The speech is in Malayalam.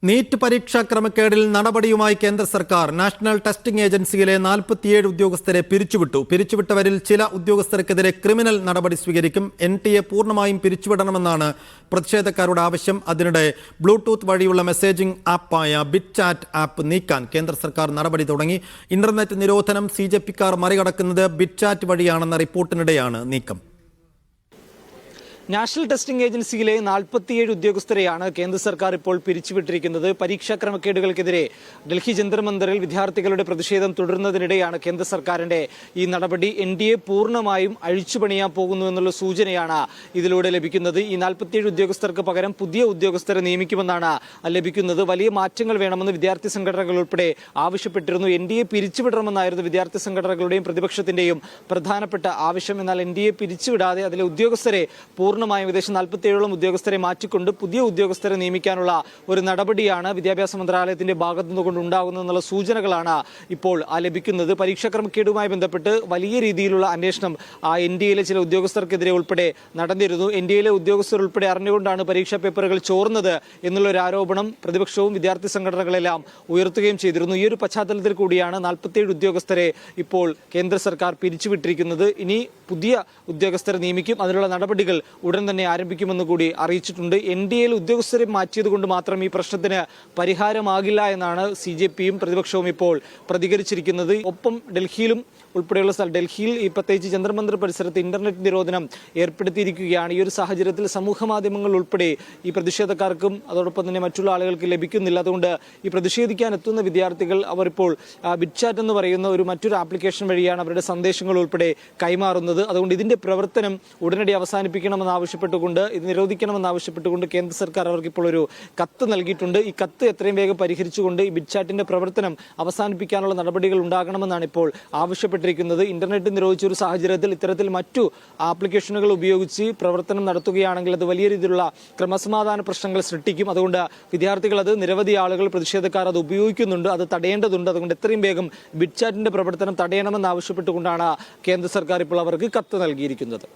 നീറ്റ് പരീക്ഷാ ക്രമക്കേടിൽ നടപടിയുമായി കേന്ദ്ര സർക്കാർ നാഷണൽ ടെസ്റ്റിംഗ് ഏജൻസിയിലെ 47 ഉദ്യോഗസ്ഥരെ പിരിച്ചുവിട്ടവരിൽ ചില ഉദ്യോഗസ്ഥർക്കെതിരെ ക്രിമിനൽ നടപടി സ്വീകരിക്കും. NTA പൂർണ്ണമായും പിരിച്ചുവിടണമെന്നാണ് പ്രതിഷേധക്കാരുടെ ആവശ്യം. അതിനിടെ ബ്ലൂടൂത്ത് വഴിയുള്ള മെസ്സേജിംഗ് ആപ്പായ ബിറ്റ്ചാറ്റ് ആപ്പ് നീക്കാൻ കേന്ദ്ര സർക്കാർ നടപടി തുടങ്ങി. ഇന്റർനെറ്റ് നിരോധനം CJPക്കാർ മറികടക്കുന്നത് ബിറ്റ്ചാറ്റ് വഴിയാണെന്ന റിപ്പോർട്ടിനിടെയാണ് നീക്കം. നാഷണൽ ടെസ്റ്റിംഗ് ഏജൻസിയിലെ 47 ഉദ്യോഗസ്ഥരെയാണ് കേന്ദ്ര സർക്കാർ ഇപ്പോൾ പിരിച്ചുവിട്ടിരിക്കുന്നത്. പരീക്ഷാ ക്രമക്കേടുകൾക്കെതിരെ ഡൽഹി ജന്തർ മന്ദറിൽ വിദ്യാർത്ഥികളുടെ പ്രതിഷേധം തുടരുന്നതിനിടെയാണ് കേന്ദ്ര സർക്കാരിന്റെ ഈ നടപടി. NDA പൂർണ്ണമായും അഴിച്ചുപണിയാൻ പോകുന്നു എന്നുള്ള സൂചനയാണ് ഇതിലൂടെ ലഭിക്കുന്നത്. ഈ 47 ഉദ്യോഗസ്ഥർക്ക് പകരം പുതിയ ഉദ്യോഗസ്ഥരെ നിയമിക്കുമെന്നാണ് ലഭിക്കുന്നത്. വലിയ മാറ്റങ്ങൾ വേണമെന്ന് വിദ്യാർത്ഥി സംഘടനകൾ ഉൾപ്പെടെ ആവശ്യപ്പെട്ടിരുന്നു. NDA പിരിച്ചുവിടണമെന്നായിരുന്നു വിദ്യാർത്ഥി സംഘടനകളുടെയും പ്രതിപക്ഷത്തിന്റെയും പ്രധാനപ്പെട്ട ആവശ്യം. എന്നാൽ NDA പിരിച്ചുവിടാതെ അതിലെ ഉദ്യോഗസ്ഥരെ പൂർണ്ണമായും ഏകദേശം 47 ഉദ്യോഗസ്ഥരെ മാറ്റിക്കൊണ്ട് പുതിയ ഉദ്യോഗസ്ഥരെ നിയമിക്കാനുള്ള ഒരു നടപടിയാണ് വിദ്യാഭ്യാസ മന്ത്രാലയത്തിന്റെ ഭാഗത്തു നിന്നുകൊണ്ട് ഉണ്ടാകുന്നതെന്നുള്ള സൂചനകളാണ് ഇപ്പോൾ ലഭിക്കുന്നത്. പരീക്ഷാ ക്രമക്കേടുമായി ബന്ധപ്പെട്ട് വലിയ രീതിയിലുള്ള അന്വേഷണം NDAയിലെ ചില ഉദ്യോഗസ്ഥർക്കെതിരെ ഉൾപ്പെടെ നടന്നിരുന്നു. NDAയിലെ ഉദ്യോഗസ്ഥർ ഉൾപ്പെടെ അറിഞ്ഞുകൊണ്ടാണ് പരീക്ഷാ പേപ്പറുകൾ ചോർന്നത് എന്നുള്ള ഒരു ആരോപണം പ്രതിപക്ഷവും വിദ്യാർത്ഥി സംഘടനകളെല്ലാം ഉയർത്തുകയും ചെയ്തിരുന്നു. ഈ ഒരു പശ്ചാത്തലത്തിൽ കൂടിയാണ് 47 ഉദ്യോഗസ്ഥരെ ഇപ്പോൾ കേന്ദ്ര സർക്കാർ പിരിച്ചുവിട്ടിരിക്കുന്നത്. ഇനി പുതിയ ഉദ്യോഗസ്ഥരെ നിയമിക്കും. അതിനുള്ള നടപടികൾ ഉടൻ തന്നെ ആരംഭിക്കുമെന്ന് കൂടി അറിയിച്ചിട്ടുണ്ട്. NDAയിൽ ഉദ്യോഗസ്ഥരെ മാറ്റിയത് കൊണ്ട് മാത്രം ഈ പ്രശ്നത്തിന് പരിഹാരമാകില്ല എന്നാണ് CJPയും പ്രതിപക്ഷവും ഇപ്പോൾ പ്രതികരിച്ചിരിക്കുന്നത്. ഒപ്പം ഡൽഹിയിലും ഉൾപ്പെടെയുള്ള ഡൽഹിയിൽ ഈ പ്രത്യേകിച്ച് ജന്തർ മന്ദർ പരിസരത്ത് ഇന്റർനെറ്റ് നിരോധനം ഏർപ്പെടുത്തിയിരിക്കുകയാണ്. ഈ ഒരു സാഹചര്യത്തിൽ സമൂഹ മാധ്യമങ്ങൾ ഉൾപ്പെടെ ഈ പ്രതിഷേധക്കാർക്കും അതോടൊപ്പം തന്നെ മറ്റുള്ള ആളുകൾക്ക് ലഭിക്കുന്നില്ല. അതുകൊണ്ട് ഈ പ്രതിഷേധിക്കാൻ എത്തുന്ന വിദ്യാർത്ഥികൾ അവർ ഇപ്പോൾ ബിറ്റ്ചാറ്റ് എന്ന് പറയുന്ന മറ്റൊരു ആപ്ലിക്കേഷൻ വഴിയാണ് അവരുടെ സന്ദേശങ്ങൾ ഉൾപ്പെടെ കൈമാറുന്നത്. അതുകൊണ്ട് ഇതിന്റെ പ്രവർത്തനം ഉടനടി അവസാനിപ്പിക്കണമെന്നാവശ്യപ്പെട്ടുകൊണ്ട് ഇത് നിരോധിക്കണമെന്നാവശ്യപ്പെട്ടുകൊണ്ട് കേന്ദ്ര സർക്കാർ അവർക്ക് ഇപ്പോൾ ഒരു കത്ത് നൽകിയിട്ടുണ്ട്. ഈ കത്ത് എത്രയും വേഗം പരിഹരിച്ചുകൊണ്ട് ഈ ബിറ്റ്ചാറ്റിന്റെ പ്രവർത്തനം അവസാനിപ്പിക്കാനുള്ള നടപടികൾ ഉണ്ടാകണമെന്നാണ് ഇപ്പോൾ ആവശ്യപ്പെട്ടിരിക്കുന്നത്. ഇന്റർനെറ്റ് നിരോധിച്ച ഒരു സാഹചര്യത്തിൽ ഇത്തരത്തിൽ മറ്റു ആപ്ലിക്കേഷനുകൾ ഉപയോഗിച്ച് പ്രവർത്തനം നടത്തുകയാണെങ്കിൽ അത് വലിയ രീതിയിലുള്ള ക്രമസമാധാന പ്രശ്നങ്ങൾ സൃഷ്ടിക്കും. അതുകൊണ്ട് വിദ്യാർത്ഥികൾ നിരവധി ആളുകൾ പ്രതിഷേധക്കാർ അത് ഉപയോഗിക്കുന്നുണ്ട്. അത് തടയേണ്ടതുണ്ട്. അതുകൊണ്ട് എത്രയും വേഗം ബിറ്റ്ചാറ്റിന്റെ പ്രവർത്തനം തടയണമെന്ന് ആവശ്യപ്പെട്ടുകൊണ്ടാണ് കേന്ദ്ര സർക്കാർ ഇപ്പോൾ അവർക്ക് കത്ത് നൽകിയിരിക്കുന്നത്.